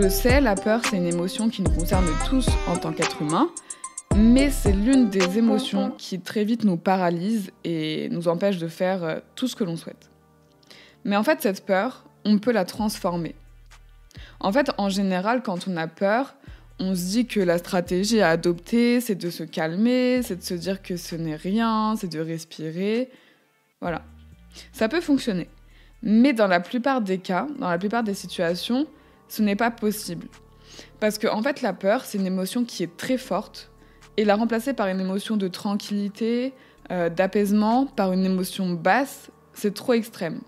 le sait, la peur, c'est une émotion qui nous concerne tous en tant qu'êtres humains, mais c'est l'une des émotions qui très vite nous paralyse et nous empêche de faire tout ce que l'on souhaite. Mais en fait, cette peur, on peut la transformer. En fait, en général, quand on a peur, on se dit que la stratégie à adopter, c'est de se calmer, c'est de se dire que ce n'est rien, c'est de respirer. Voilà. Ça peut fonctionner. Mais dans la plupart des cas, dans la plupart des situations, ce n'est pas possible. Parce que, en fait, la peur, c'est une émotion qui est très forte. Et la remplacer par une émotion de tranquillité, d'apaisement, par une émotion basse, c'est trop extrême.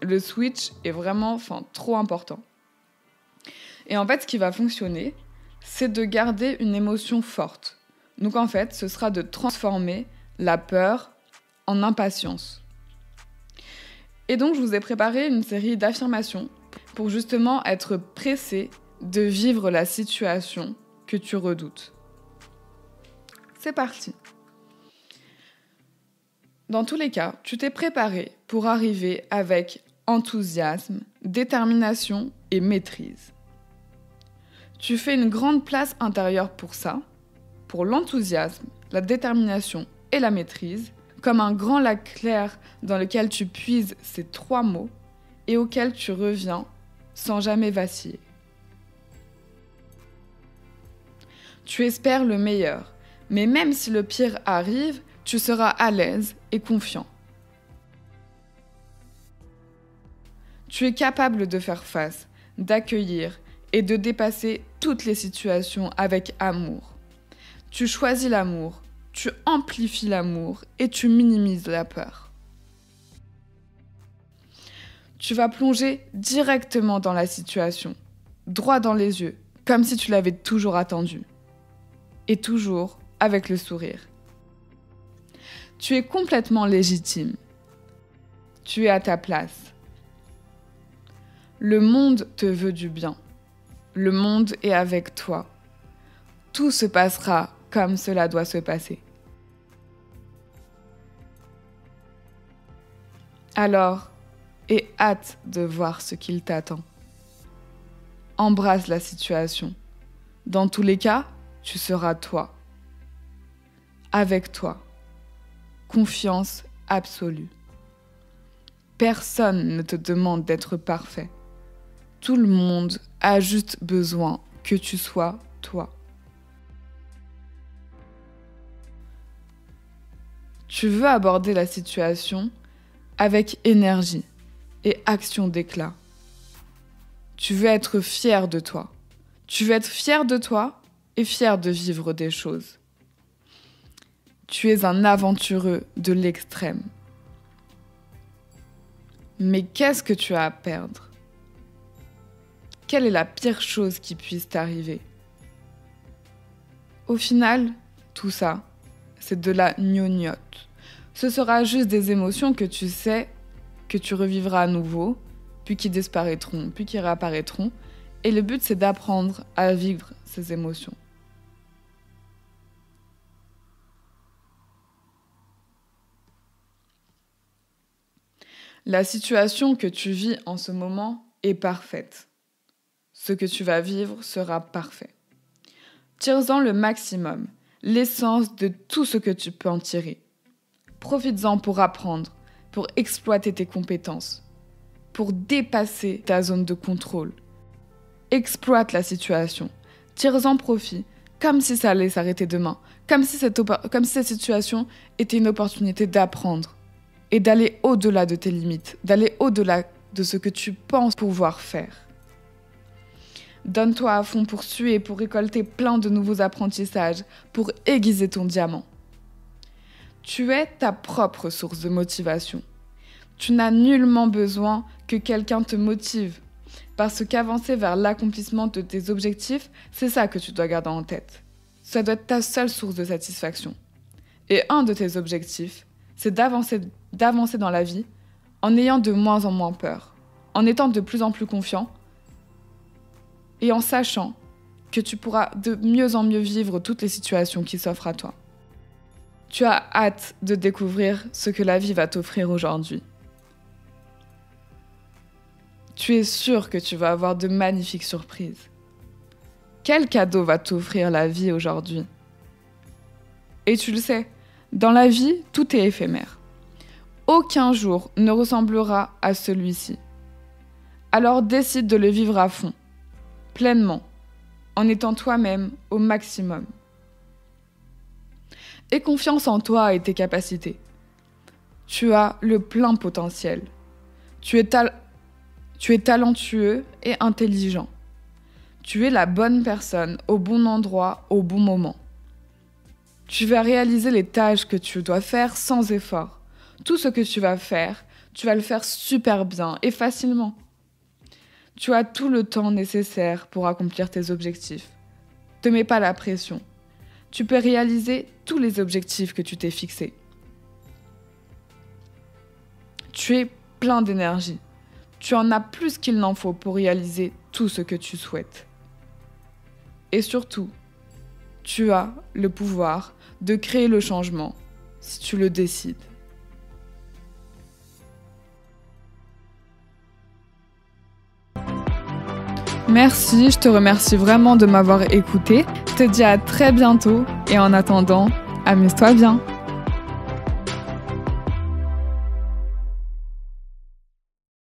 Le switch est vraiment trop important. Et en fait, ce qui va fonctionner, c'est de garder une émotion forte. Donc en fait, ce sera de transformer la peur en impatience. Et donc, je vous ai préparé une série d'affirmations pour justement être pressé de vivre la situation que tu redoutes. C'est parti. Dans tous les cas, tu t'es préparé pour arriver avec enthousiasme, détermination et maîtrise. Tu fais une grande place intérieure pour ça, pour l'enthousiasme, la détermination et la maîtrise, comme un grand lac clair dans lequel tu puises ces 3 mots et auquel tu reviens sans jamais vaciller. Tu espères le meilleur, mais même si le pire arrive, tu seras à l'aise et confiant. Tu es capable de faire face, d'accueillir et de dépasser toutes les situations avec amour. Tu choisis l'amour, tu amplifies l'amour et tu minimises la peur. Tu vas plonger directement dans la situation, droit dans les yeux, comme si tu l'avais toujours attendu. Et toujours avec le sourire. Tu es complètement légitime. Tu es à ta place. Le monde te veut du bien. Le monde est avec toi. Tout se passera comme cela doit se passer. Alors, aie hâte de voir ce qu'il t'attend. Embrasse la situation. Dans tous les cas, tu seras toi. Avec toi. Confiance absolue. Personne ne te demande d'être parfait. Tout le monde a juste besoin que tu sois toi. Tu veux aborder la situation avec énergie et action d'éclat. Tu veux être fier de toi. Tu veux être fier de toi et fier de vivre des choses. Tu es un aventureux de l'extrême. Mais qu'est-ce que tu as à perdre ? Quelle est la pire chose qui puisse t'arriver ? Au final, tout ça, c'est de la gnognotte. Ce sera juste des émotions que tu sais que tu revivras à nouveau, puis qui disparaîtront, puis qui réapparaîtront. Et le but, c'est d'apprendre à vivre ces émotions. La situation que tu vis en ce moment est parfaite. Ce que tu vas vivre sera parfait. Tire-en le maximum, l'essence de tout ce que tu peux en tirer. Profites-en pour apprendre, pour exploiter tes compétences, pour dépasser ta zone de contrôle. Exploite la situation, tire-en profit, comme si ça allait s'arrêter demain, comme si cette situation était une opportunité d'apprendre et d'aller au-delà de tes limites, d'aller au-delà de ce que tu penses pouvoir faire. Donne-toi à fond pour suer, pour récolter plein de nouveaux apprentissages, pour aiguiser ton diamant. Tu es ta propre source de motivation. Tu n'as nullement besoin que quelqu'un te motive, parce qu'avancer vers l'accomplissement de tes objectifs, c'est ça que tu dois garder en tête. Ça doit être ta seule source de satisfaction. Et un de tes objectifs, c'est d'avancer dans la vie en ayant de moins en moins peur, en étant de plus en plus confiant et en sachant que tu pourras de mieux en mieux vivre toutes les situations qui s'offrent à toi. Tu as hâte de découvrir ce que la vie va t'offrir aujourd'hui. Tu es sûr que tu vas avoir de magnifiques surprises. Quel cadeau va t'offrir la vie aujourd'hui? Et tu le sais, dans la vie, tout est éphémère. Aucun jour ne ressemblera à celui-ci. Alors décide de le vivre à fond, pleinement, en étant toi-même au maximum. Aie confiance en toi et tes capacités. Tu as le plein potentiel. Tu es talentueux et intelligent. Tu es la bonne personne au bon endroit au bon moment. Tu vas réaliser les tâches que tu dois faire sans effort. Tout ce que tu vas le faire super bien et facilement. Tu as tout le temps nécessaire pour accomplir tes objectifs. Ne te mets pas la pression. Tu peux réaliser tous les objectifs que tu t'es fixés. Tu es plein d'énergie. Tu en as plus qu'il n'en faut pour réaliser tout ce que tu souhaites. Et surtout, tu as le pouvoir de créer le changement si tu le décides. Merci, je te remercie vraiment de m'avoir écouté. Je te dis à très bientôt et en attendant, amuse-toi bien.